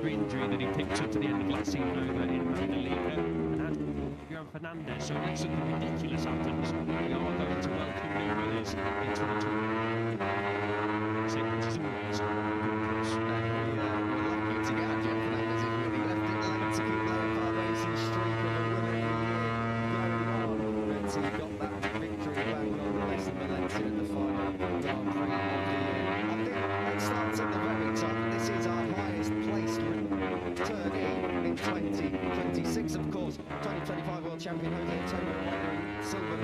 Injury that he picked up to the end of last season over in MotoGP and Fernandez, so unless something ridiculous happens, we are going to welcome new winners in 2020. Which is always a good plus. We're lucky to get Jeff Fernandez in, really left it late to keep that car racing streak of a winning going on. Betty got that victory back on less than Valencia in the final Grand Prix of the year. I think it starts at the very top. This is our highest placed return in 2026, of course. 2025 World Champion Jose Antonio silver.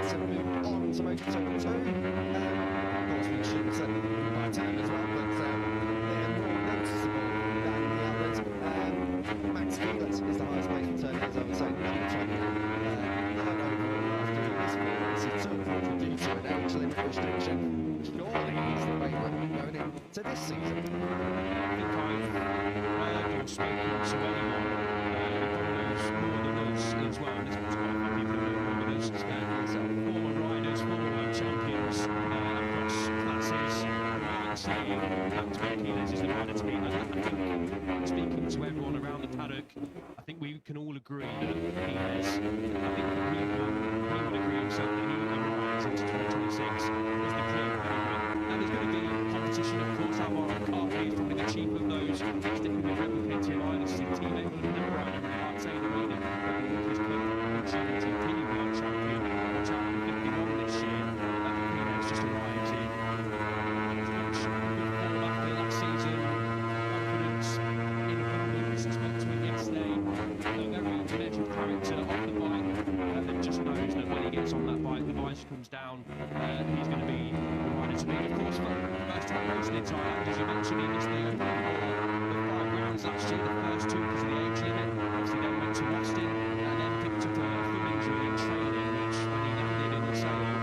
To move on to Moto2. Of course, we should have said by time as well, but they're more noticeable than the others. Max Felix is the highest placed return, as I was saying, number 20. Third overall after this performance. He took contributed to an age-limit restriction. Surely he's the favourite going into this season. I think I've or spoken to anyone who knows more than us as well. There's quite a few people who know more than us. Former riders, former world champions across classes. I would say Max Felix is the rider to beat. think speaking to everyone around the paddock, I think we can all agree that Perez, I think he would agree himself that he arrives into 2026 as the clear favourite. Now there's going to be competition, of course. Alvaro Carpi is probably the chief of those, sticking with Rebel KTMI, this is a teammate of the rider in Marseille Arena, his MotoGP World Champion, World Champion 51 this year. Perez just arrives in good form after last season, confidence in the moves as much as yesterday, a very intelligent character off the bike, and just knows that when he gets on that bike, the bicycle comes down, he's going to be the rider to beat. Of course, for first time racing in Thailand, as you mentioned, he missed the opening the 5 rounds last year, the first 2 because of the age limit. Obviously then went to Austin and then picked up a thumb injury in training, which when he landed in the sale,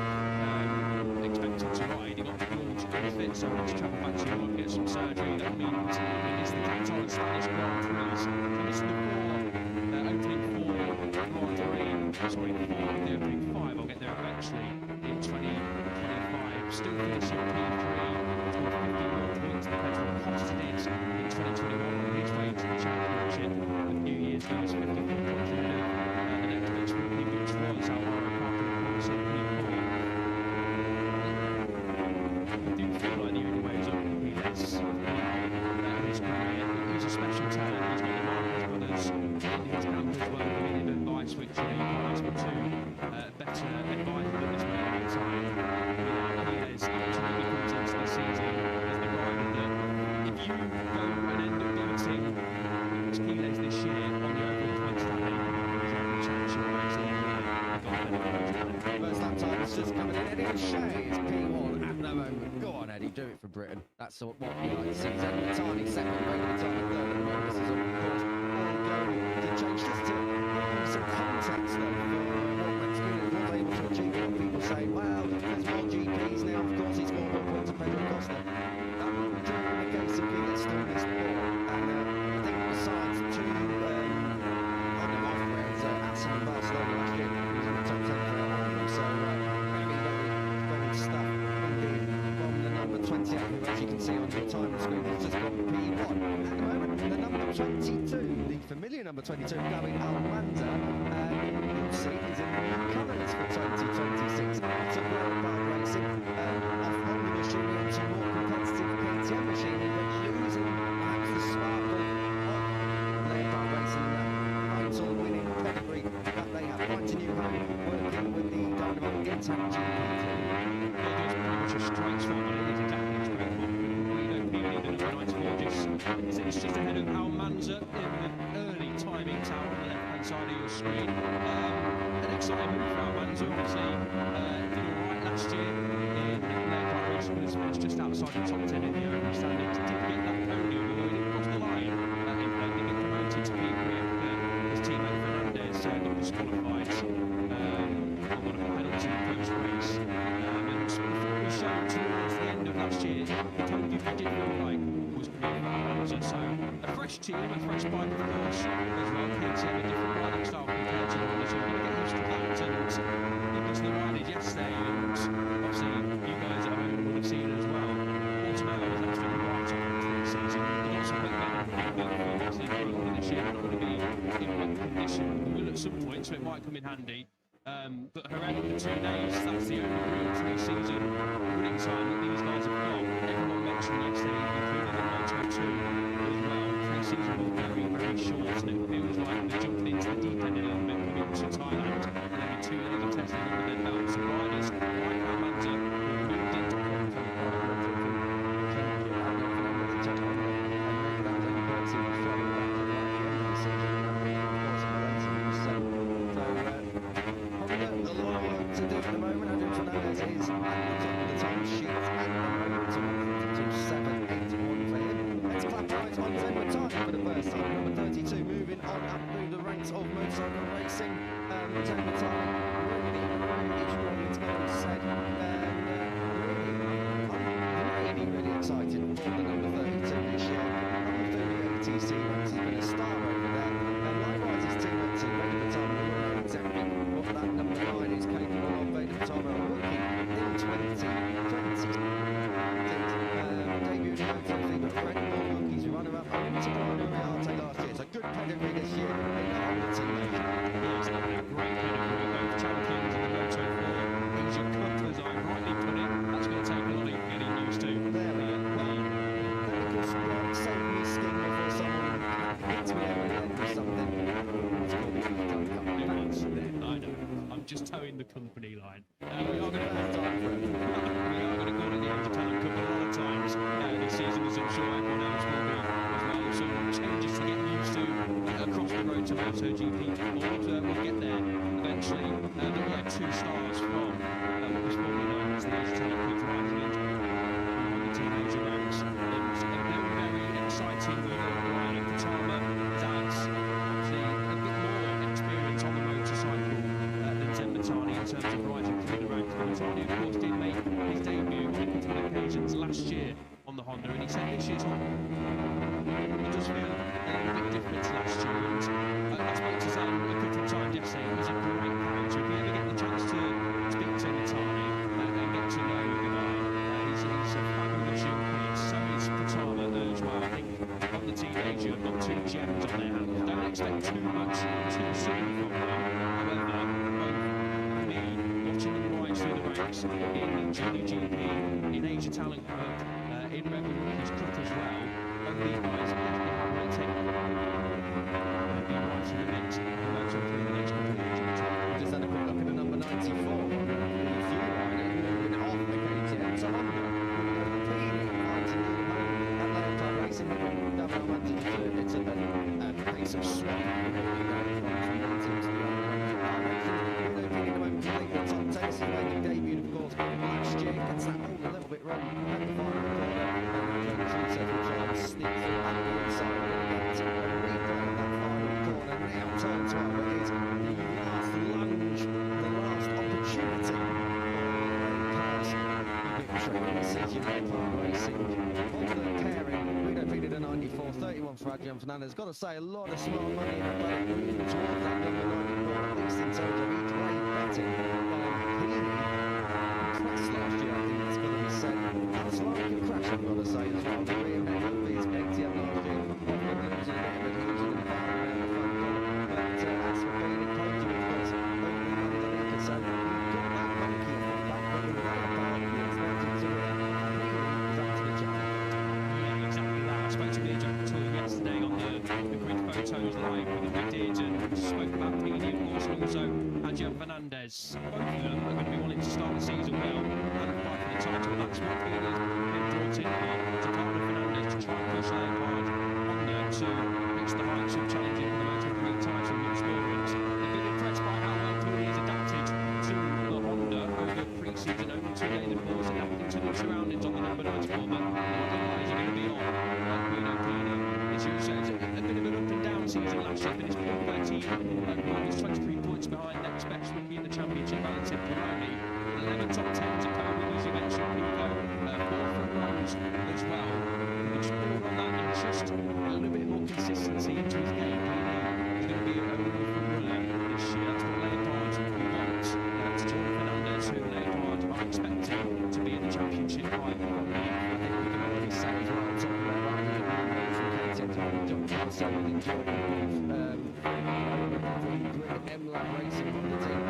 expected to ride, he got launched unfit, so had to travel back to Europe, get some surgery. That means he missed the Untitled Spanish Grand Prix. He missed the opening 4 Grand Prix, sorry, 4 of the opening 5, I'll get there eventually, in 2025. Still finishing P3, scored 51 points, depends what cost it is in 2021 on his way to the championship. A few years ago, it's 54 points in the next best rookie, which was Alvaro Carpi, of course, in P4. I do feel like the only way is up for Perez in his career. He's a special talent. He's got the Marcus brothers in his camp as well, giving him advice, which you can't ask for better advice than this moment in time. Perez absolutely comes into the season as the rider that if you go and end up beating Perez this year on the open points that they championship race, First lap time is just coming in. Eddie O'Shea is P1 at the moment. Go on, Eddie, do it for Britain. That's what you like to see. He's having a tiny second, regular time at third at the moment. This is of course all going to change. Just to give you some context though for what Max was able to achieve. What people say, well, there's more GPs now. Of course, he's got more points than Pedro Costa. That will be true in the case of Felix still missed 4. And I think besides 2 on the off rounds, Assen and Barcelona last year, he was in the top 10 for all of them. So very, very stuff indeed from the number 28, who, as you can see on your timer screen, has just got P1. At the moment, the number 22, the familiar number 22, Gabi Almanza, you'll see he's in the new colours for 2026 after World Bike Racing, off Honda machinery onto more competitive KTM machinery, but losing perhaps the sparkle of World Bike Racing in that title winning pedigree that they have. Quite a new home working with the Dynamo Gentile GP team. It's pretty much a transform, and it is exactly a straight one. We don't need the number 94, it's just ahead of Almanza in the early timing tower on the left-hand side of your screen. An exciting move for Almanza, obviously. Did all right last year in their direction, but it's just outside the top 10 in the early standings. Did get that podium, although he didn't cross the line. He played to get promoted to P3 after his teammate Fernandez got disqualified on one of the penalty post-race. And before we showed towards the end of last year, he told you he didn't feel like was career for Almanza. So a fresh team, a fresh bike, of course, as well. KTM, a different riding style compared to Honda, so we're going to get used to that. And he was the rider yesterday, and obviously you guys at home would have seen it as well. Automatic was absolutely right on for the season. He got some big men, obviously broken this year, not going to be in good condition. We will at some point, so it might come in handy. But Jerez for 2 days, that's the only real pre-season running time that these guys have got. Everyone mentioned yesterday, including the Moto2 as well. Pre-season was very, very short, and it feels like they're jumping into the deep end a little bit coming to Thailand. And maybe 2 illegal testing under their belts. And riders like Almanza who moved into to do at the moment. Adrian Fernandez is at the top of the time sheet at the moment to 152.781 for him. Let's clap right on Zedward time for the first time. Number 32 moving on up through the ranks of motorcycle racing. Zedward time really struggling to get on said. I'm really excited for the number 32 this year. Number 30 ATC has been a star over there. And likewise his teammate regular time will exemplary what that number 9 is capable of. Vader Patamo rookie in 2020. Debuted in 20, but a friend of rookies runner-up Soprano Reate last year, so good pedigree this year in the Honda team. Yes, a great pedigree, both champions of the Moto4 Asian Cup, as I rightly put it. That's going to take a lot of getting used to. There we go. Well, technical save me skin before someone hits me over the end with something. It's called the Untitled Chapter. I know. I'm just towing the company line. We are going to Bad time for him. call it the Age Talent Cup a lot of times this season, as I'm sure everyone else will be as well. So changes to get used to across the road to MotoGP. We'll get there eventually. But we had 2 stars from what was formerly known as the Age Talent Cup rising into the teenager ranks. And they were very exciting with Ryan and Katama. Dad's actually a bit more experience on the motorcycle than Zembatani in terms of rising through the ranks. Zembatani, of course, did make his debut on multiple occasions last year on the Honda, and he said this year's Honda it does feel a bit different to last year. And I spoke to Zane a couple of times yesterday. He's a great character. If you ever get the chance to speak to Matani and get to know the guy, he's a fabulous young kid. So is Katama as well. I think on the teenager, have got 2 gems on their hands. Don't expect too much too soon from them. However, both me watching them rise through the ranks in Junior GP, in Asia Talent Cup, in Rebel Rookies Cup as well. Both these guys will take the right to the mix. The next couple of years. Just had a quick look at the number 94. If you are in half the KTM, so Honda. Racing, it's a pace of swap. Making debut, of course, last year. Gets that all a little bit wrong at the final corner. Sneak through that inside. We're going to get a replay of that final corner now. Turn 12 is the last lunge, the last opportunity. Racing, Honda pairing, we defeated a 94, 31 for Adrian Fernandez. Got to say, a lot of smart money in the bank towards that number 94, at least in terms of each way betting. Crashed last year, I think it's going to be said. That's like a crash, I've got to say, as well. The rear end of his KTM last year. Honda losing a bit of a losing and power around the front corner. But as for being in podium, of course, only Mandalika. So we've got that monkey off the back, but we've got a bar and it's now to do it. Yeah, exactly that. I spoke to Neil Jackson yesterday on the grid photos live with the did and spoke about Pini, of course, and also Adrian Fernandez. Both of them are going to be wanting to start the season well and fight for the title. That's what Pini has been brought in for, to partner Fernandez to try and push Leopard on there to reach the heights of challenging for the Moto3 title and experience. They've been impressed by how well Pini has adapted to the Honda over pre-season, only 2 days of course, adapting to the surroundings on the number 94, but what eyes are going to be on Pini. As you say, it's a bit of an up and down season last year, finished P13, he's 23 points behind next best rookie in the championship, Valentin Pironi. 11 top 10s at podium, as you mentioned, Pico, 4 front rows as well. Just more on that and just a little bit more consistency into his game. He's going to be a really good runner this year. That's what Leopard wants to join Fernandez, who Leopard are expecting to be in the championship by the I think we can already say as well, talking about so we enjoyed M-Lab Racing on the team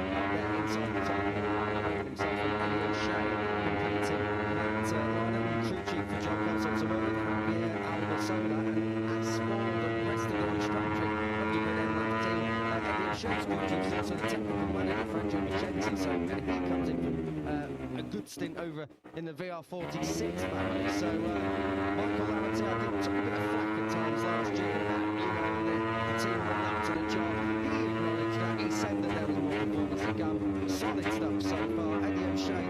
inside the top himself and O'Shea competing at Lionel Trucci for John Russell to work with Javier Albasola and as for the rest of the instructor of the good M-Lab team Eddie O'Shea's good also the technical manager Franjo Vincenzi, so and he comes in from a good stint over in the VR46 family. So Michael Laverty, I think, took a bit of flack at times last year that, the team went up to the job. He acknowledged that. He said that there was more performance to come. Solid stuff so far. Eddie O'Shea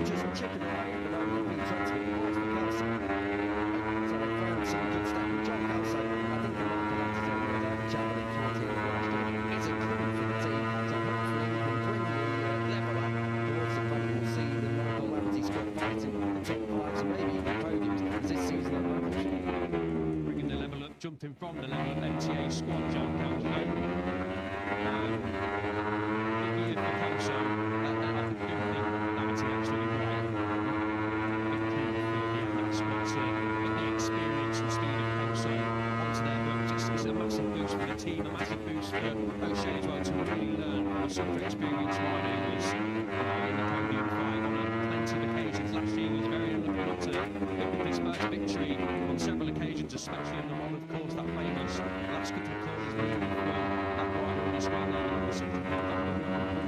just chipping away at the moment. He's trying to get more because so they found some good stuff with John Kelso. I think the Michael Laverty over there, Javelin 14 last year, is a clue for the team. So hopefully he can bring the level up towards the front. We'll see the Michael Laverty's got fighting on the top five, so maybe even podiums this season at moment. Bringing the level up, jumping from the level of MTA squad, John Kelso. Big year for Kelso. I think Laverty absolutely right. Big key for the MX squad to get the experience and speed of Kelso onto team, a massive boost for O'Shea as well to really learn what sort of experience Rhino was in the podium fight on plenty of occasions. Last year he was very unlucky to pick up his first victory on several occasions, especially in the one, of course, that famous last couple of corners where he that Rhino on the screen there, and also something that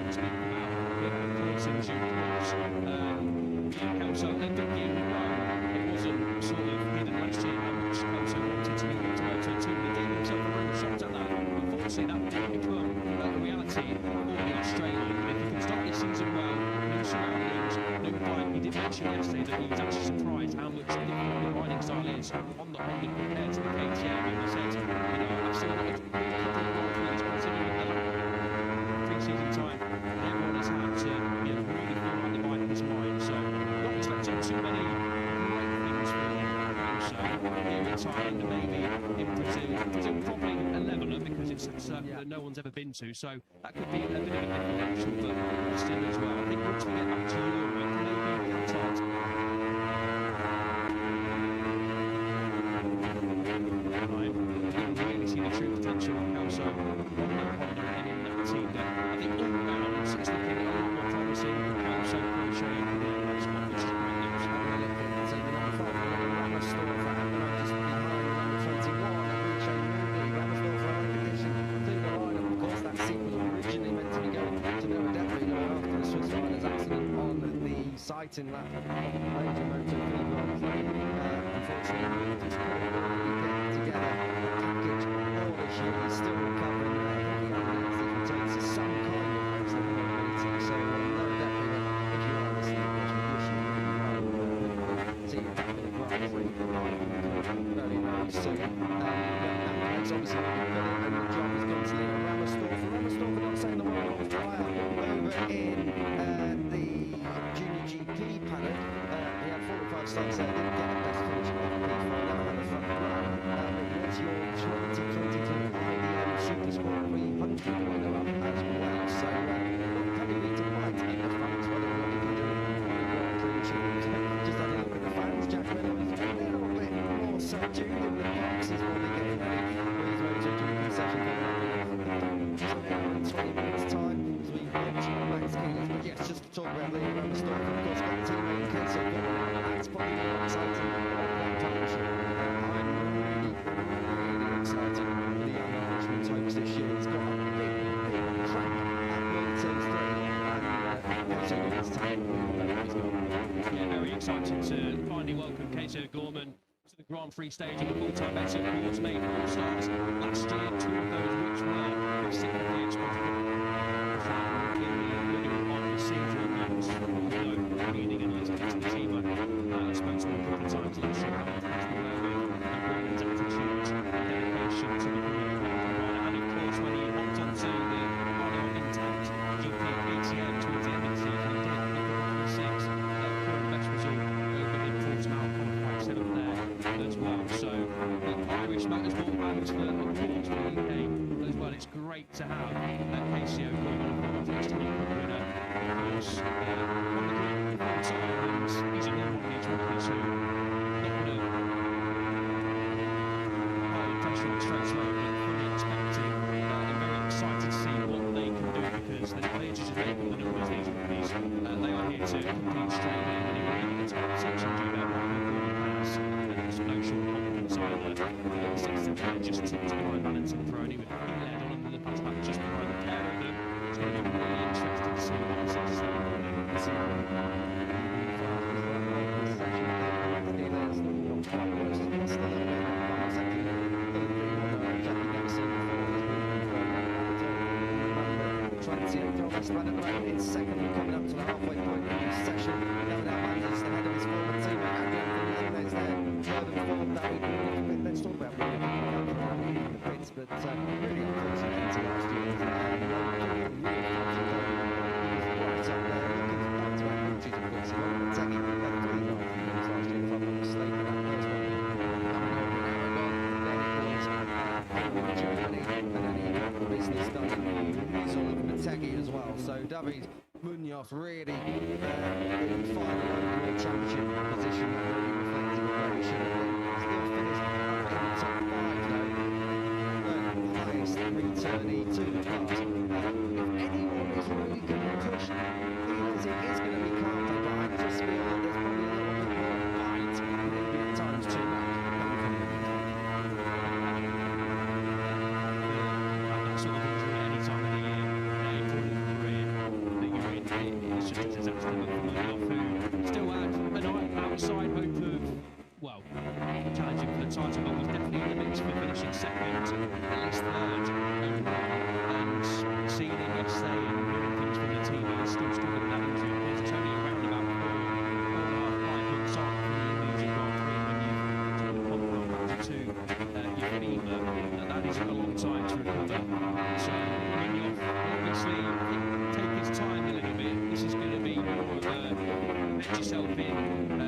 we'll speak about of course in due course. Kelso ended up being well. It wasn't sort of hidden last year how much Kelso wanted to move into Moto2. He gave himself a real shot at that. Unfortunately, that didn't become a reality for the Australian. But if he can start this season well, new surroundings, new bike. He did mention yesterday that he was actually surprised how much different the riding style is on the Honda compared to the KTM. And he said, I've still got a couple of more weeks considering that pre-season time everyone has had to really feel like the bike is mine. So not expecting too many great things for him. So here in Thailand and maybe in Brazil probably a leveler because it's a circuit that no one's ever been to. So that could be a bit of a different option, but still as well. I think once we get back to Europe, maybe Qatar. You can really see the true potential of Kelso on the in that team. I think all round it's looking a lot more promising for Kelso, O'Shea and the squad, which is great news. So the number 5 runner store for Hamilton just behind number 21 and Uche Mooney. Runner store for our condition to the line. Of course, that seat was originally meant to be going to Noah Depping after the Swiss rider's accident on the sighting lap of major MotoGP Grand Prix. Unfortunately, just couldn't really get together a package all this year. He's still recovering. I think he only needs to some kind of wrestling mobility. So, Noah Depping, if you are listening, of course, we wish you really well. See you back in the Grand Prix very, very soon. It's obviously looking good, and the job is going to Leo Ramastorff. Ramastorff, not saying the world of fire over in the Junior GP paddock. He had 45 starts there, didn't get the best finish on the P4, never had a front row. It was your 2022 IBM Super Sport 300 winner up as well. So, probably need to fight in the front, whether what he can do in the Grand Prix. Just had a look at the fans. Jack Miller was a little bit more subdued in the boxes when they getting ready for his MotoGP session coming up in 20 minutes time as we watch Max Keelis. But yes, just to talk about Leo Ramastorff, of course, got the teammate Kelso coming out. That's probably more exciting on that time. I'm really excited for the young Irishman's hopes this year. He's got a big track at Moto3 and Kelso Gorman's time. Yeah, very exciting to finally welcome Kelso Gorman to the Grand Prix stage of the full-time better. Of course, made 4 starts last year, 2 of those which were significantly exposed in the middle of the season. That was no meaning and let's get to the team. I spoke to him a couple of times last year. Gorman's attitude and dedication to the career and of course when he hopped onto the Untitled Chapter GP towards the end of the season, he did pick up 6. Best result over in Portimao, qualified 7th there as well. So the Irish motorsport fans for, of course, for the UK as well. It's great to have KCO going on for the next winner. Of course, on the grid outside, and he's another one of these rookies who not going to high pressure on the straight slope, but fully expecting and very excited to see what they can do because they're just making the numbers, these rookies. They are here to compete straight in and even in the top section do their pass. There's no short confidence either. Sixth and third just tipped behind Valentin Peroni with he led on under the pass back just behind the pair of them. It's going to be really interesting to see what this is. It's second, coming up to the halfway point of this session. No doubt Anders ahead of his former teammate Adrian Fernandez there. Further form that let's talk about the pits, but really unfortunate end to last year. Right up there, looking back to our routine, of course, taking 3 minutes last year, if I'm not mistaken, that first one. Coming over an hour ago, there it was, Germany, and then he got the business done in Rizal of Motegi as well. So David Munoz really in final World Championship position, that really reflecting where he should have been. Still finished up in the top 5 though, the highest journey to the class. If anyone is really going to push Felix, it is going to be Carpe, but I just feel that there's probably a little bit more bite, maybe at times too much. That sort of injury at any time of the year, in your career that you're in, it's just a disaster. Who still had an outside hope of, well, challenging for the title, but was definitely in the mix for finishing second, at least third overall. And seeing him yesterday and hearing things from the team, he's still struggling with that injury. It's only around about 4.5 months after the Indonesian Grand Prix when you've taken one back to two, your femur. That is a long time to recover. So, obviously, take his time a little bit. This is going to be more of a let yourself in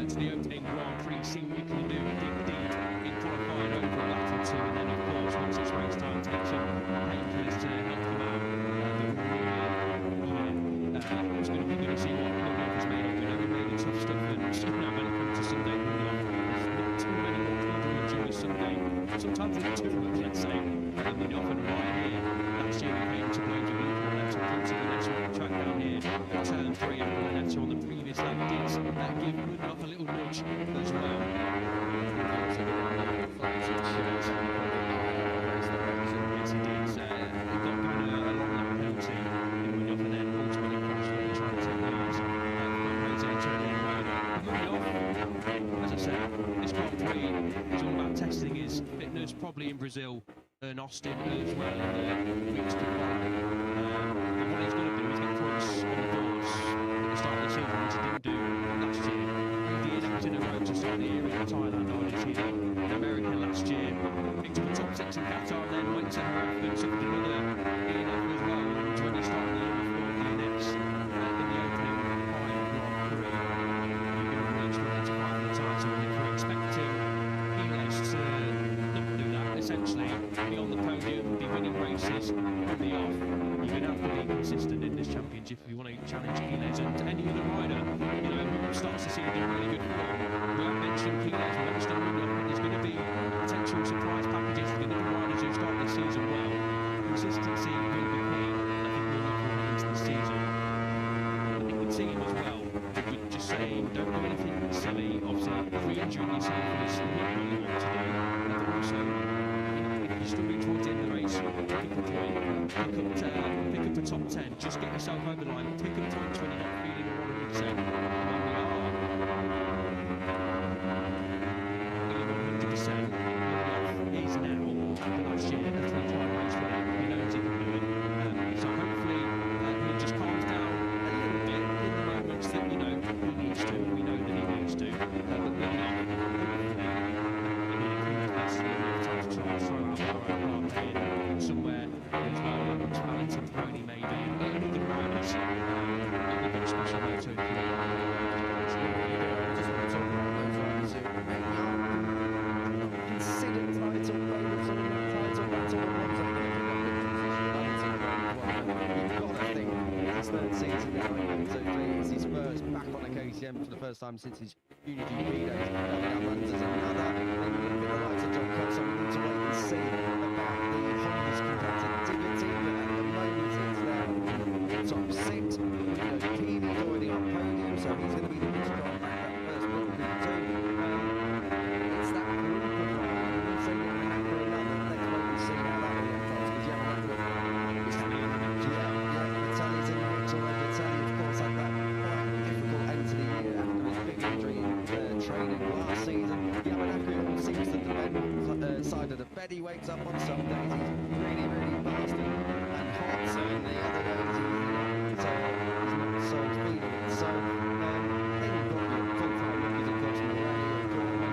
to the opening Grand Prix, see what you can do and dig deep in qualifying over a lap or two, and then of course once it's race time, take some painkillers to help them out it's going to be good to see what Monaco's made of. We know we made it tough stuff, and now when it comes to Sunday, there's not too many more people who enjoy Sunday. Sometimes it's too much, let's say. We know for the ride here last year we came to Blade of Luke and left up to the next track down here at turn 3 and Planeta on the previous lap did give Woodruff a little nudge as well. Yes, he did. He got given a long lap penalty in Woodruff and then ultimately crashed when he tried to lose Woodruff, as I said, this Grand Prix is all about testing his fitness, probably in Brazil and Austin as well in the weeks to come. But what he's going to do is get points on the boards at the start of the season, which he didn't do last year. He did, it was in a row to start the year in Thailand, Argentina, and America last year. Picked up a top 6 in Qatar, then went to America and suffered another ENF as well. And when he started the year before DNFs in the opening 5 Grand Prix, you're going to really struggle to fight for the title. And if you're expecting Felix to not do that, essentially be on the podium, be winning races on the off, you're going to have to be consistent in this championship if you want to challenge Keyless and any other rider, who starts to see the really good form. We have mentioned Keyless, we mentioned Woodruff, but there's going to be potential surprise packages. There's going to be riders who start this season well. Consistency will be key. I think we'll look forward into the season. I think the team as well would just say, don't do anything silly. Obviously, re-injuring yourself is not what you want to do. But also, if you're struggling towards the end of the race, pick a point, pick up a top 10, just get yourself over the line, pick up points when you're not feeling or what we say. Is now, last year, a 3-time race winner. He knows he can do it. So hopefully he just calms down a little bit in the moments that he needs to. We know that he needs to. But then time to try and throw out our own here somewhere as well. Talented pony maybe. And other riders. That would be special Moto2. Just want to talk about those riders who maybe aren't considered title favourites or not title battle, or ones that are going to pick up victories. You've got to think it's his third season now in Moto3. It's his first back on a KTM for the first time since his MotoGP days. That runs as another maybe a bit of lights of John Cobb, so we need to wait and see about the Honda's competitivity. But at the moment it's there top 6. Keely's already on podium, so he's going to be the one to drive back that first one too. It's that group of riders, so you're going to have another. Let's wait and see how that all unfolds, because you have another Vitelli's in the mix already. Vitelli, of course, had that quite difficult end to the year after his big injury in training last season. Yamanaka seems to defend side of the bed. He wakes up on some days, he's really, really fast and hot, so in the other days he's not so speedy. So then you've got your full-time rookies, of course, Morelli, Gorman,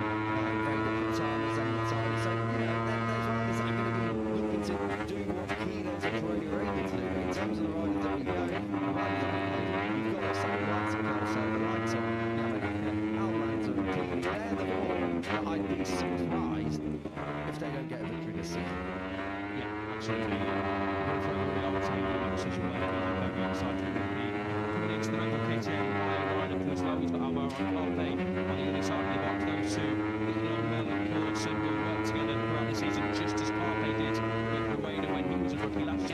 Vega, Quintana, Zenitari. So, there's riders that are going to be looking to do what Keyless and Troy are able to do. But in terms of the riders that we know, the riders that we know, you've got to say the likes of Kelso, the likes of Yamanaka, Almanza and Keely. They're the four that I'd be surprised if they don't get a victory this season. Yeah, absolutely. Coming into the Moto KTM lineup as well, we've got Alvaro and Carpe on the other side of the box. Those two, well, of course, and will work together throughout the season, just as Carpe did with Rueda when he was a rookie last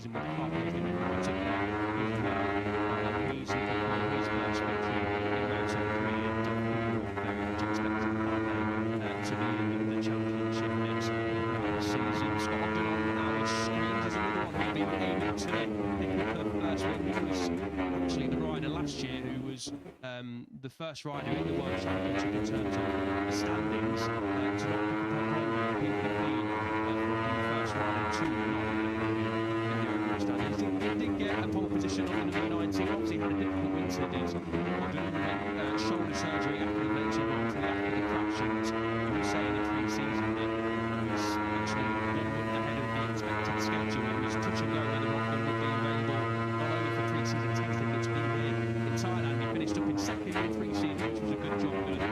season with Carpenter has been right up there as well. He's looking for his first victory in Moto3, and we're very much expecting Carpenter to be in the championship next season. Scott Ogden on our screens is another one who's been able to pick up the first win. He was actually the rider last year who was the first rider in the World Championship in terms of the standings to not pick up a podium. People have been the first rider to not in the overall standings. He did get a pole position on the number 19. Obviously had a difficult winter. Did Ogden shoulder surgery after the venture, after the crash, and he was saying in pre-season that he was actually ahead of the expected schedule. It was touch and go whether Ogden would be available not only for pre-season testing but to be here in Thailand. He finished up in second in pre-season, which was a good job done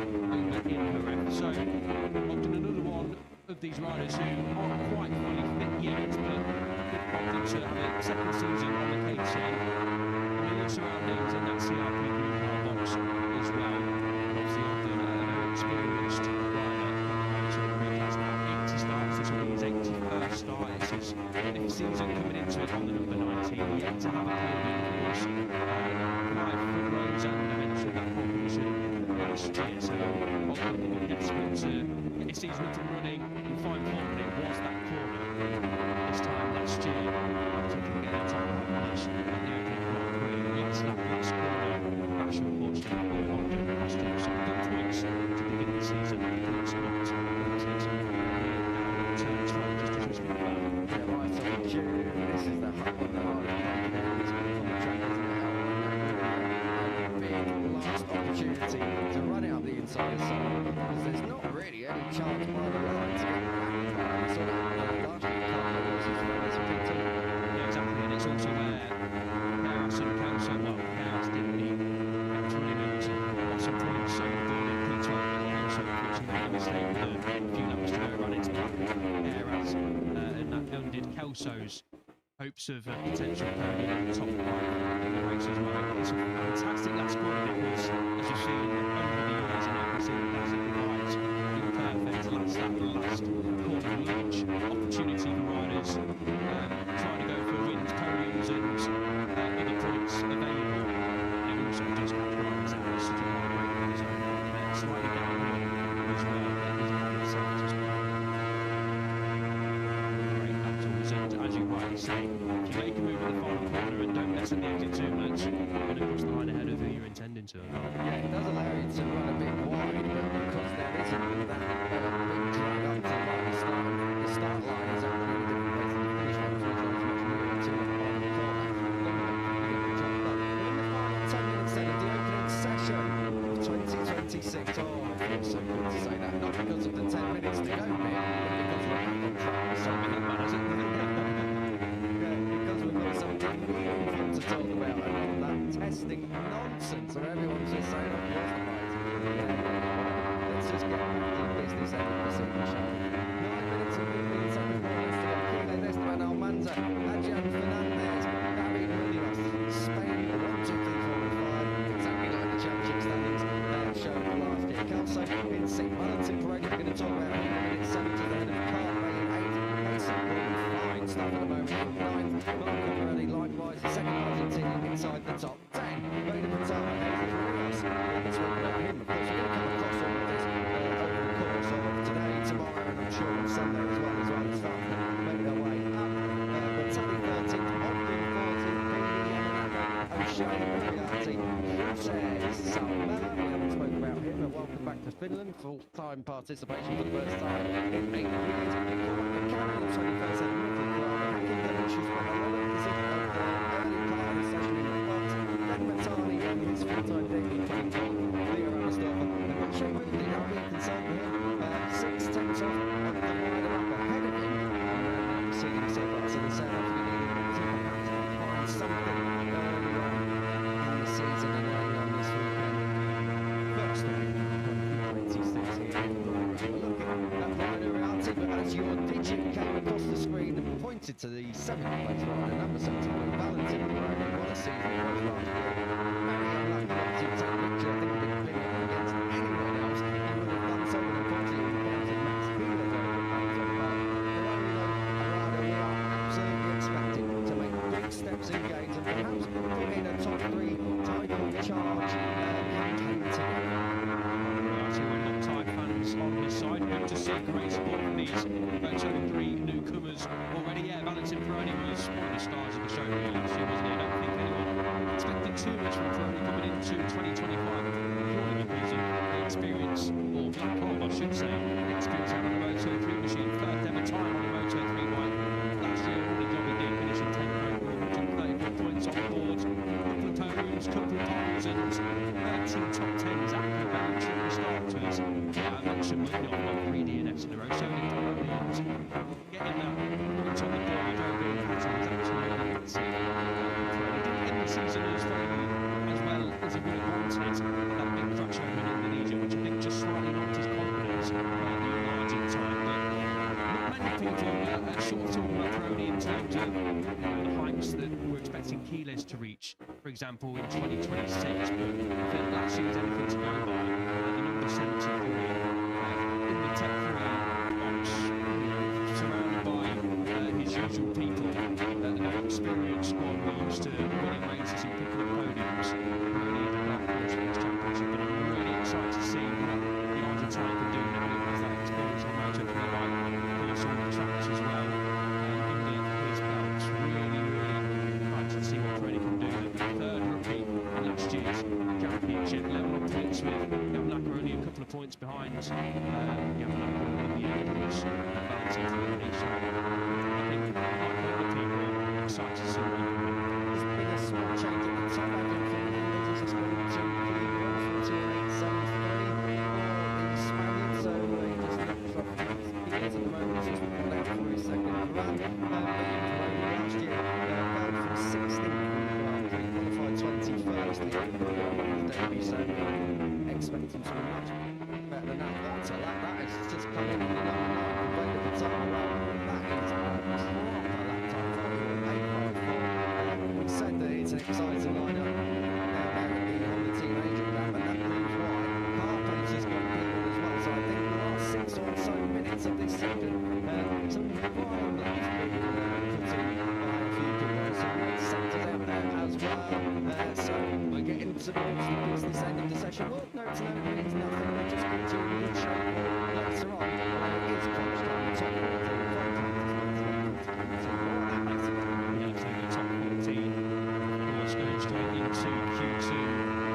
over in Perez. So Ogden, another one of these riders who aren't quite fully fit yet, but good Ogden to have a second season on the KT. And he also outnames in that CRP Green Car box as well. Obviously Ogden, a very experienced rider. He has now 80 starts. This will be his 81st start. It's his fifth season coming into it on the number 19. Yet to have a podium, of course. 5 front rows and eventually that pole position last year. So Ogden will be desperate to get his season up and running and find form, but it was that corner this time last year. So he can get a top finish at the opening Grand Prix. It's that last corner. That's unfortunately Ogden lost him some good points to begin the season. I think Scott turns from just as we speak about. Yeah, right, so this is the hub of the hard he's going on the track, isn't it? A big last opportunity to run it up the inside side, because there's not really any chance by the line to get back. So last year, Carpenter was as well as a PT. Yeah, exactly, and it's also where Perez and Kelso, well, Perez didn't need kept running into lots of points, so going in P12, but also unfortunately made a mistake with a few laps to go, ran into the back of Perez, and that undid Kelso's hopes of potential podium at the top 5 in the race as well. It's a fantastic last corner it was, as you've seen over the years, and like we see the classic provides perfect last corner launch opportunity for riders trying to go for wins, podiums and other points available. And it also does catch riders out of such a wide break on his own slightly downhill as well. That is one of the safest great battles, and as you rightly say, if you make a move in the final corner and don't mess up the exit too much, you're going to cross the line ahead of who you're intending to. Yeah, it does allow you to run a bit wide, but because there isn't that big drag up to the start line is a really different place than the finish line, so it's much more into the final corner. You get the job done. We're in the final 10 minutes then of the opening session of 2026. Oh, it feels so good to say that, not because of the 10 minutes to go, Nick, but because we're back on track with something that matters. Because we've got something meaningful to talk about and all that testing nonsense where everyone's just saying, oh, what's the right? Let's just get the business out of the second show. 9 minutes and 15 seconds more. Let's get Kile Esteban Almanza, Adrian Fernandez, Barry Munoz, Spain, 1, 2, 3, 4, 5. Exactly like the championship standings showed last year. Kelso in 6th, Valentin Pereira, we're going to talk about him in a minute. 7th, then of Carpenter in 8th. Mason Gordon, fine stuff at the moment. 9th, Marco Pirelli, likewise. Second Argentinian inside the top 10. Reda Patara, Jesus Rios. Let's talk about him. Of course, we're going to come across all of this over the course of today, tomorrow, and I'm sure on Sunday as well as starting to make their way up. Battali 13th, Ogden 14th, Pini Yamanaka, O'Shea, Moriarty, Jose Salmela. We haven't spoken about him. Welcome back to Finland. Full-time participation for the first time in 8 years. Carol on 21st and Mickey Clark. Hacking Village, who's got a lot of position of the early part of the session in the box. Ben Matani in his full-time debut playing for Leo Ramastorfa. And Macho Moody, how we concerned with him, 6 tenths off of the rider up ahead of him. Seeing himself up to the South African League to perhaps find something early on in the season and early on this weekend. First of all, 26 here in the race. We're looking at Ryan Uriarte, but as your digit came across the screen and pointed to the 7th place rider, number 71, Valentin Pereira. What a season it was last year. Very unlucky not to take a picture. I think he didn't clear it against anyone else. He would have done so, but unfortunately he encountered Max Wheeler going to Hamilton Park. But only a rider we are absolutely expecting to make good great support from these Moto3 newcomers already. Yeah, Valentin Peroni was one of the stars of the show really last year, wasn't he? I don't think anyone expected too much from Peroni coming into 2025, purely because of the experience, or lack of, I should say, experience on the Moto3 machine. First ever time on the Moto3 bike last year. What a job he did, finishing 10th overall, 134 points on the board, couple of podiums, couple of poles, and 13 top 10s after a very tricky start to us. Yeah, I mentioned Munoz on 3 DNFs in a row, so many podiums. Getting that points on the board over in Qatar was absolutely massive. He didn't end the season as well as he would have wanted. That big crash over in Indonesia, which I think just slightly knocked his confidence in the Argentine. But not many people are sort of talking about Peroni in terms of the heights that we're expecting Keyless to reach, for example, in 2026. But I think last year was anything to go by. The number 73 in the Tech 3 box, surrounded by his usual people that have experienced what we used to winning races and picking up podiums. Really the black horse for this championship, and I'm really excited to see what the Argentine can do now that has that experience on Moto3 bike, of course on the tracks as well. Under his belt, really excited to see what Peroni can do. The third rookie in last year's championship, level of points with Yamanaka only a couple of points behind Yamanaka in the end, of course, Valentin Peroni. So I think, like other people, excited to see what he can do. There's been a small change at the top. I think Fernandez has just gone to P1 from 2873 for the Spaniard, so he just looks off because at the moment he's just pulled out for his second run. Last year fell from 16th after he qualified 21st in the debut, so expect him to be much better than that. But that is just come in on the lower line. When the time around, that is a proper lap time for him. 854. We said that it's an exciting lineup on the teenager lap, and that proves why. Carpenter's just got people as well, so I think the last 6 or so minutes of this second, some wild laps being put in by a few people, some race sectors out there as well. So we're getting towards the business end of the session. Well, no, it's nothing. We're just continuing to show later on. It is crunch time, top 14 from practice. Yeah, so the top 14 was going straight into Q2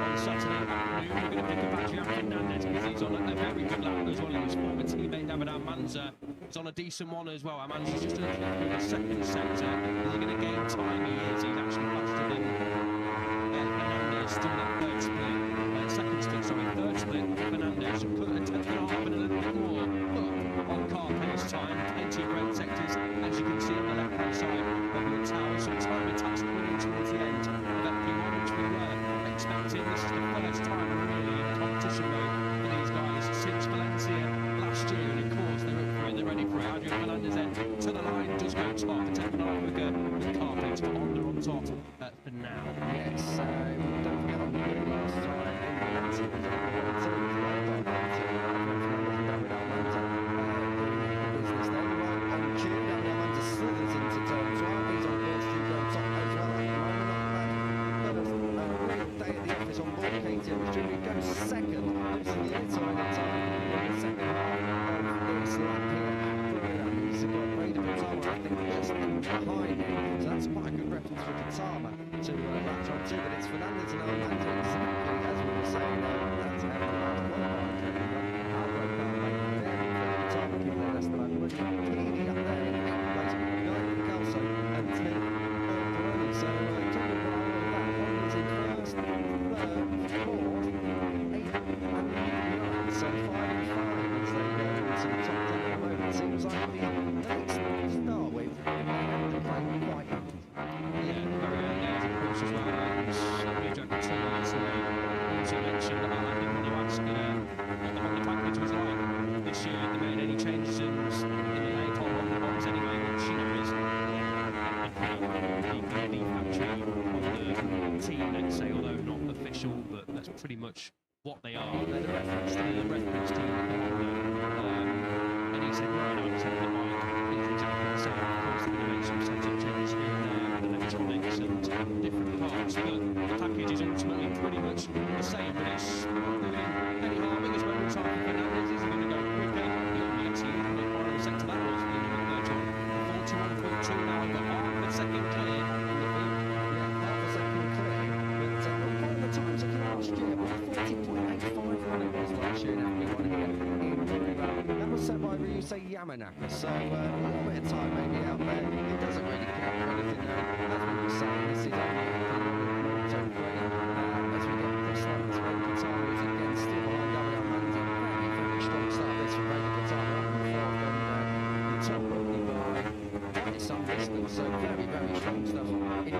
on Saturday afternoon. We're going to pick up Adrian Fernandez because he's on a very good lap as well. His former teammate David Almanza is on a decent one as well. Almanza's just a little bit through the second sector. Is he going to gain time? He is. He's actually faster than Fernandez, still that third split. Second split, sorry, third split. Fernandez should put a 10th and a half and a little bit more up on Carpenter's time. Plenty of red sectors, as you can see on the left-hand side of your tower. Some time attached running towards the end of FP1, which we were expecting. This is the first time really in competition mode for these guys since Valencia last year, and of course they're up for it, they're ready for it. Adrian Fernandez then to the line, does go top, a 10th and a half quicker with Carpenter, but Honda on top for now. Yes, don't forget on the last time, Valencia was on the one, so he's led by Valencia, Fernandez and David Almanza doing the business there. Right on cue, David Almanza slithers into turn 12, he's on course to go top as well at the moment. Not bad, but a real day at the office on board. KTM Junior goes second, losing the inside of time in the second half of this lap here at Brugge. He's got Brady Pitama, I think, just behind him, so that's quite a good reference for Pitama to latch on to, but it's Fernandez and Almanza exactly as we were saying there. That's how the last qualifying Alvaro Palme very quickly Pitama people less than I'm looking at Keeney up there in 8th place, Guy Picasso and Tim Peroni, so talking about all of that, Honda's in first, third, fourth, 8th and 9th, so 5 and 5 as they go into the top 10 at the moment. It seems like the next start with they're playing quite happy. Yeah, very early days, of course, as well. Somebody Jack yesterday also mentioned that I think when you asked what the Honda package was like this year, they made any changes in the late on the bombs anyway, which you know is the factory on the team, let's say, although not official, but that's pretty much what they are. They're the reference team of Honda. And he said 99% of the bike is exactly the same. Of course, they're going to make some setup changes in electronics and different parts, but the package is ultimately pretty much the same. But it's not doing any harming as well. Time for Fernandez is going to go quicker. He'll need to last year. 40.85 running was last year in FP1 here in Rivera. That was set by Ryusei Yamanaka, so a little bit of time maybe out there. It doesn't really count for anything though. As we were saying, this is only Moto3. As we get across line, this Red Katana is again still behind Gabriel Manzi. Very strong start this from Red Katana up in the fourth, and the top rookie by quite some distance, so very, very strong stuff indeed.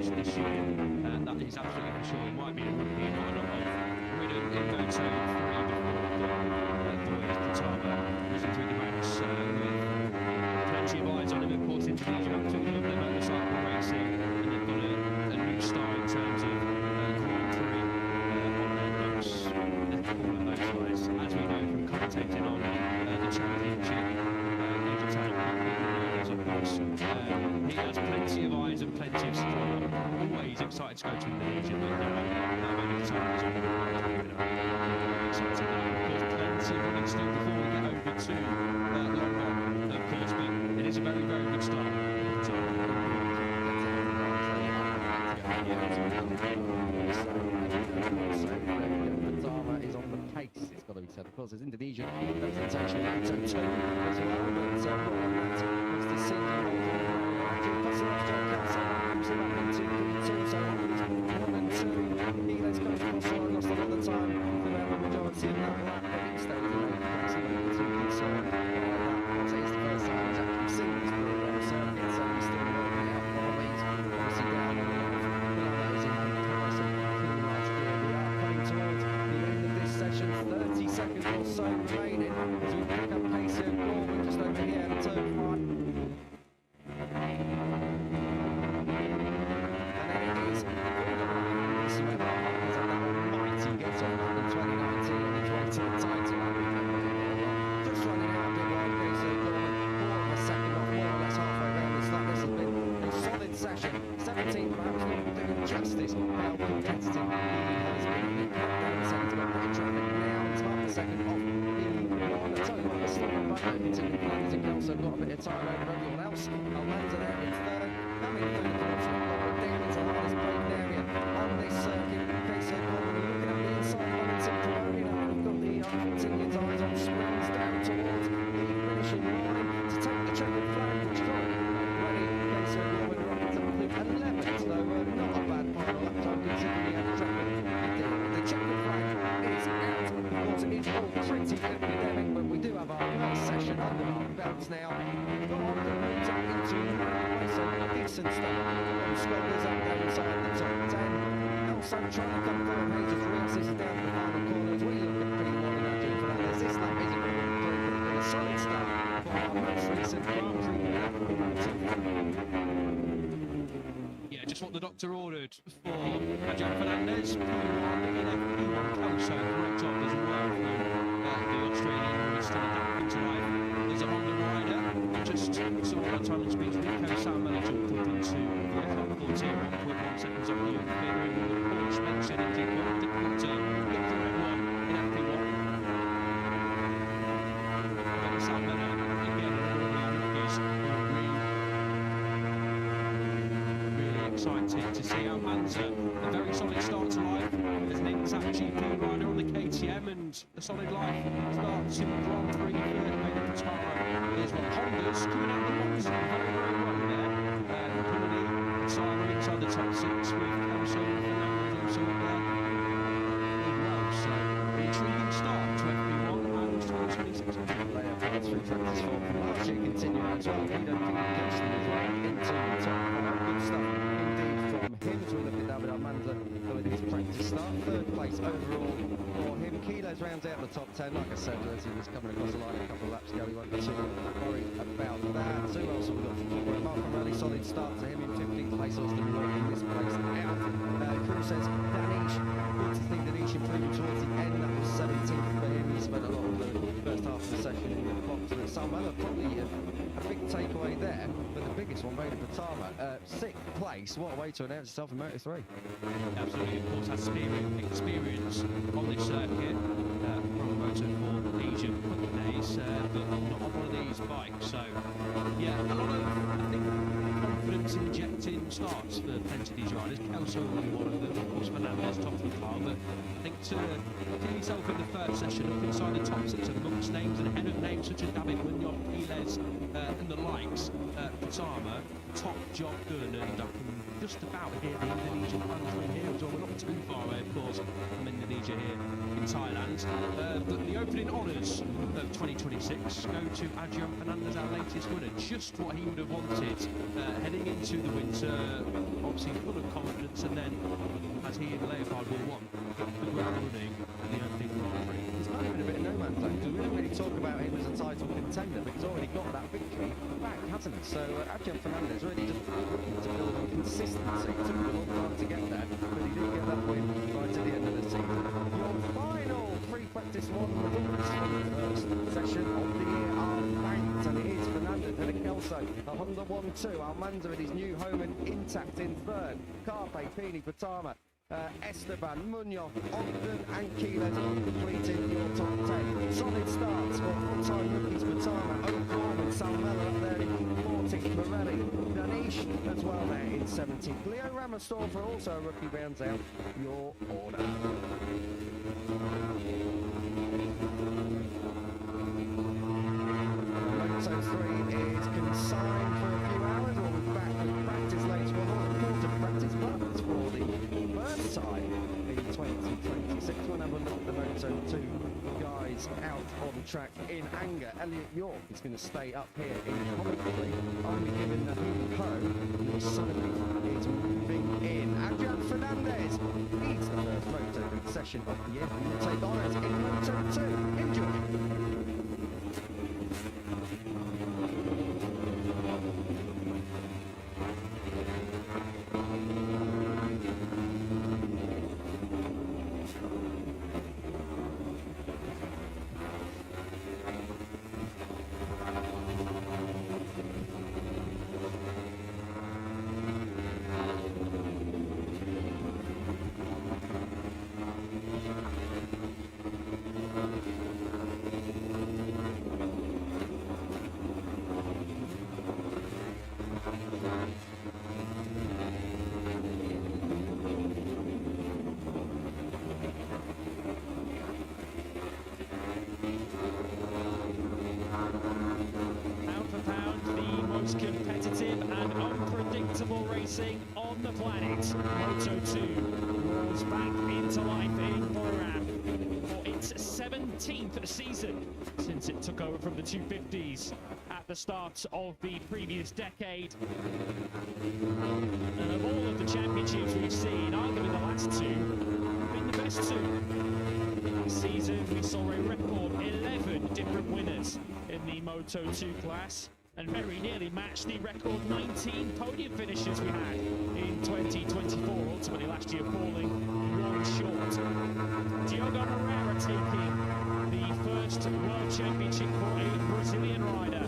This year, and that is absolutely for sure. It might be a rookie, not a lot of ridden in Moto3 before Boyes Patama was into the ranks with plenty of eyes on him. Of course, Indonesia absolutely love their motorcycle racing, and they've got a new style in terms of Grand Prix on their books. All of those guys, as we know from commentating on the championship, Major Talent, of course, he has plenty of eyes and plenty of support. Always excited to go to Indonesia, but now maybe the time is on the right. Excited now, of course, plenty of running still before we get over to London, of course, but it is a very, very good start. Is on the pace, it's got to be said. Of course, there's Indonesian representation in Moto2 as well, but was the single passing off John Kelso, moves him up into P2, so 1 and 2. He's going to cross the line, lost another time throughout the majority of that lap, but he stays in the place, and too concerned by that. I'd say it's the first time he's actually seen this program circuit, so he's still working out more. He's obviously down a lot of those in comparison to last year. We are coming towards the end of this session, 30 seconds or so remaining as we pick up pace here. Gorman just over here at turn 5. Session 17, perhaps not doing justice how competitive he has been. Down the second to go back traffic now. It's half a second off P1. I tell you what, the slowing back continuing players and Kelso got a bit of time over everyone else. Almanza there in third. Coming through the corner, down into the hardest break area on this circuit. Kelso looking at the inside line in central area. Now we've got the Argentinians eyes on springs down towards the finishing line to take the checkered flag, which currently ready. Kelso going 11, so not a bad final lap time considering the average traffic. The checkered flag is out. Of course, it is all pretty epidemic, but we do have our first session under our belts now. Got on the moves up into place, so decent stuff. Scholars up there inside the top 10. Also trying to come through, and just reassist down the final corners. We look at P1 and our Jim Fernandez. This lap isn't going to be good, but a solid start for our most recent Grand Prix winner. Just what the doctor ordered for Major Fernandez. P1 Kelso, great job as well from the Australian who is still adapting to life as a Honda rider. Just saw one time on speech with Rico Salmon jumped up into the F1 1.1 seconds off the figure, and the Porsche mentioned indeed what difficult to look for everyone in FP1. Salmon again, rookies excited to see Almanza, a very solid start to life as an exact GP rider on the KTM, and a solid life start to Grand Prix third Major Patama. Here's what Honda's coming out of the box very, very well there. Pulling Patama inside the top 6 with Kelso and Fernando also there as well. So, an intriguing start to FP1 and 2026. Layer parts through practice form from last year continue as well. We don't think Kirsten is right into the top 5. Good stuff indeed from him as we look at David Almanza with his practice start. Third place overall for him. Kilos rounds out the top 10. Like I said, as he was coming across the line a couple of laps ago, he won't be too worried about that. So who else have we got from Paul Marco? Solid start to him in 15th place. Austin working this place out. Cruz says Danish. Good to think Danish improving towards the end. That was 17th for him. He spent a lot of the first half of the session in the box with Salmon. Probably a big takeaway there, but the biggest one, Vader Patama, 6th place. What a way to announce yourself in Moto3. Absolutely, of course, has experience on this circuit from Moto4 Legion days, but not on one of these bikes. So, yeah, a lot of points-injecting starts for plenty of these riders. Kelso will be one of them, of course, Fernandez top of the pile, but I think to get yourself in the third session up inside the top six amongst names and ahead of names such as David Munoz, Piles, and the likes, Patama, top job done, and I can just about hear the Indonesian fans from here as well. We're not too far away, of course, from Indonesia here in Thailand. But the opening honours of 2026 go to Adrian Fernandez, our latest winner. Just what he would have wanted heading into the winter, obviously full of confidence, and then, as he and Leopard will want, the ground running at the opening Grand Prix. He's kind of in a bit of no man's land, because we don't really talk about him as a title contender, but he's already got that victory back, hasn't he? So Adrian Fernandez really just looking to build on consistency. It took him a long time to get there, but he did get that win right at the end of the season. Your final free practice one results from the first session of the year are banked, and it is Fernandez, then Kelso, a Honda 1-2, Almanza at his new home and intact in third, Carpe, Pini, Patama, Esteban, Munoz, Ogden and Keeles completing your top 10. Solid starts for full-time rookies Patama, O'Brien, Salmella up there in 14th, Morelli, Danish as well there in 17th. Leo Ramastorfer, also a rookie, rounds out your order. Moto3 is consigned for a few hours. We'll be back with practice later on. Important practice, but for the first time in 2026, we'll have a look at the Moto2 guys out on track in anger. Elliot York is going to stay up here in commentary. I'm giving the home. Your Sullivan is moving in. Adrian Fernandez leads the first Moto session of the year. He will take honours in Moto2. Enjoy. Competitive and unpredictable racing on the planet. Moto2 rolls back into life in Buriram for its 17th season since it took over from the 250s at the start of the previous decade. And of all of the championships we've seen, arguably the last two have been the best two. Last season we saw a record 11 different winners in the Moto2 class, and very nearly matched the record 19 podium finishes we had in 2024, ultimately last year falling one short. Diogo Moreira taking the first World Championship for a Brazilian rider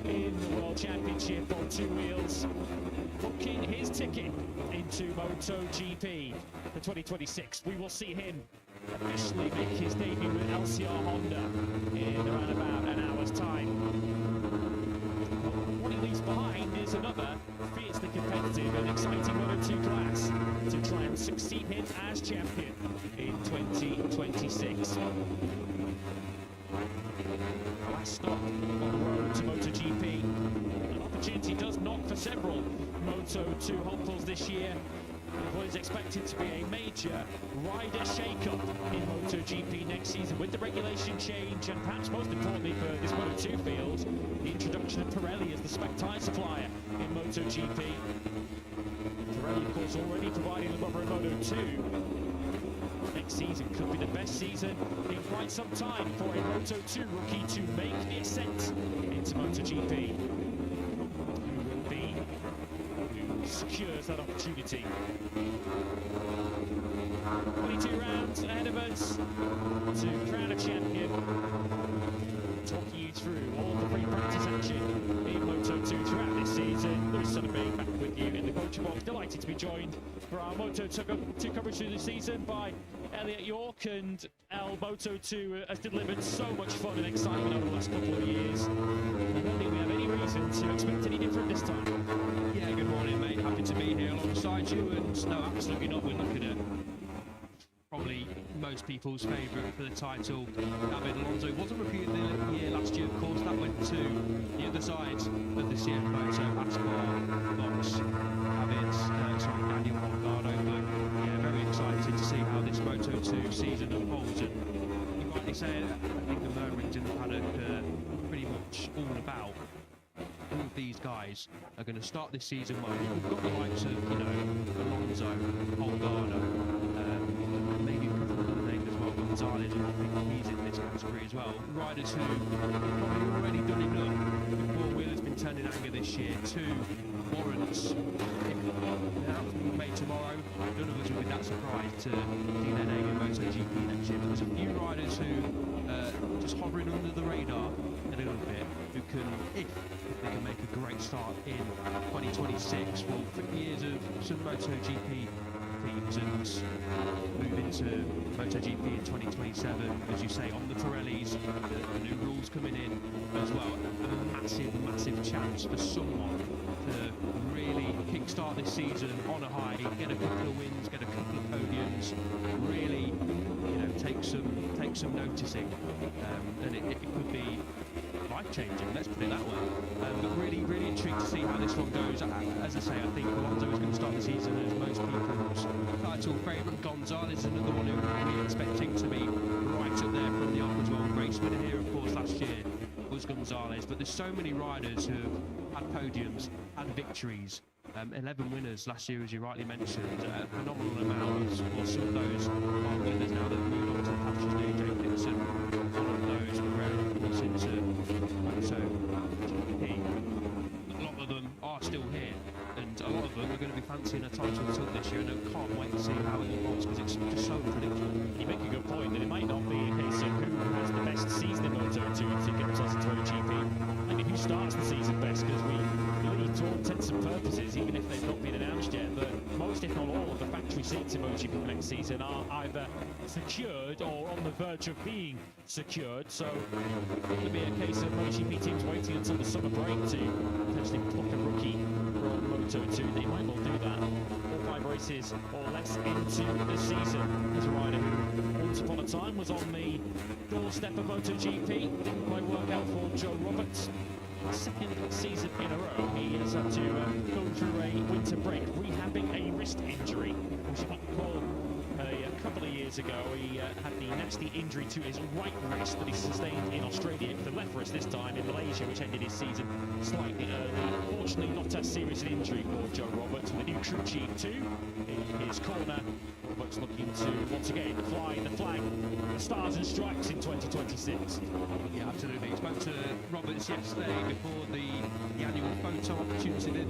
in the World Championship on two wheels, booking his ticket into MotoGP for 2026. We will see him officially make his debut with LCR Honda in around about an hour's time. What he leaves behind is another fiercely competitive and exciting Moto2 class to try and succeed him as champion in 2026. Last stop on the road to MotoGP. An opportunity does knock for several Moto2 hopefuls this year. What is expected to be a major rider shake-up in MotoGP next season with the regulation change, and perhaps most importantly for this Moto2 field, the introduction of Pirelli as the spec tyre supplier in MotoGP. Pirelli, of course, already providing the rubber in Moto2. Next season could be the best season in quite some time for a Moto2 rookie to make the ascent into MotoGP. Who will be? Who secures that opportunity? 22 rounds ahead of us to crown a champion. Talking you through all the free practice action in Moto2 throughout this season. Lewis Sutherland back with you in the coaching box. Delighted to be joined for our Moto2 coverage through the season by Elliot York, and Moto2 has delivered so much fun and excitement over the last couple of years. I don't think we have any reason to expect any different this time. Yeah, good morning. alongside you, and no, absolutely not. We're looking at probably most people's favourite for the title, David Alonso. It wasn't repeated the year last year, of course. That went to the other side of the CF Moto, Ascar, Box, Daniel Morgado. But yeah, very excited to see how this Moto2 season unfolds. And you rightly say, I think the murmurings in the paddock are pretty much all about all of these guys are going to start this season well. We've got the likes of, Alonso, Morgado, maybe a couple of other names as well, Gonzalez, and I think he's in this category as well. Riders who have probably already done enough. The four-wheeler's been turned in anger this year to warrants. If the announcement made tomorrow, none of us would be that surprised to see their name in MotoGP next year. But there's a few riders who just hovering under the radar a little bit, who can, if they can make a great start in 2026, will 50 years of some MotoGP teams and move into MotoGP in 2027, as you say, on the Pirellis, the new rules coming in as well. A massive chance for someone to really kickstart this season on a high, get a couple of wins, get a couple of podiums, really, take some noticing, and it could be life-changing, let's put it that way. But really intrigued to see how this one goes. As I say, I think Alonso is going to start the season as most people's title favourite. Gonzalez is another one who we're expecting to be right up there from the upwards. Well, race winner here, of course, last year was Gonzalez. But there's so many riders who have had podiums, had victories. 11 winners last year, as you rightly mentioned. A phenomenal amount. Well, some of those are winners now that have moved on to the pastures. AJ Dixon, one of those, Pereira, of course, into MotoGP. A lot of them are still here, and a lot of them are going to be fancying a title tilt this year, and I can't wait to see how it evolves, because it's just so unpredictable. You make a good point that it might not be a case of who has the best season in Moto2 to get themselves into MotoGP. I mean, who starts the season best, because we believe, to all intents and purposes, even if they've not been announced yet, that most, if not all, of the factory seats in MotoGP for next season are either secured or on the verge of being secured. So it will be a case of MotoGP teams waiting until the summer break to potentially pluck a rookie from Moto2. They might well do that 4 or 5 races or less into the season. There's a rider who once upon a time was on the doorstep of MotoGP. Didn't quite work out for Joe Roberts. Second season in a row, he has had to go through a winter break, rehabbing a wrist injury, which you might recall a couple of years ago. He had the nasty injury to his right wrist that he sustained in Australia, the left wrist this time in Malaysia, which ended his season slightly early. Fortunately, not as serious an injury for Joe Roberts, with a new crew chief too in his corner. Roberts looking to once again fly the flag, the stars and stripes in 2026. Yeah, absolutely. Spoke to Roberts yesterday before the annual photo opportunity.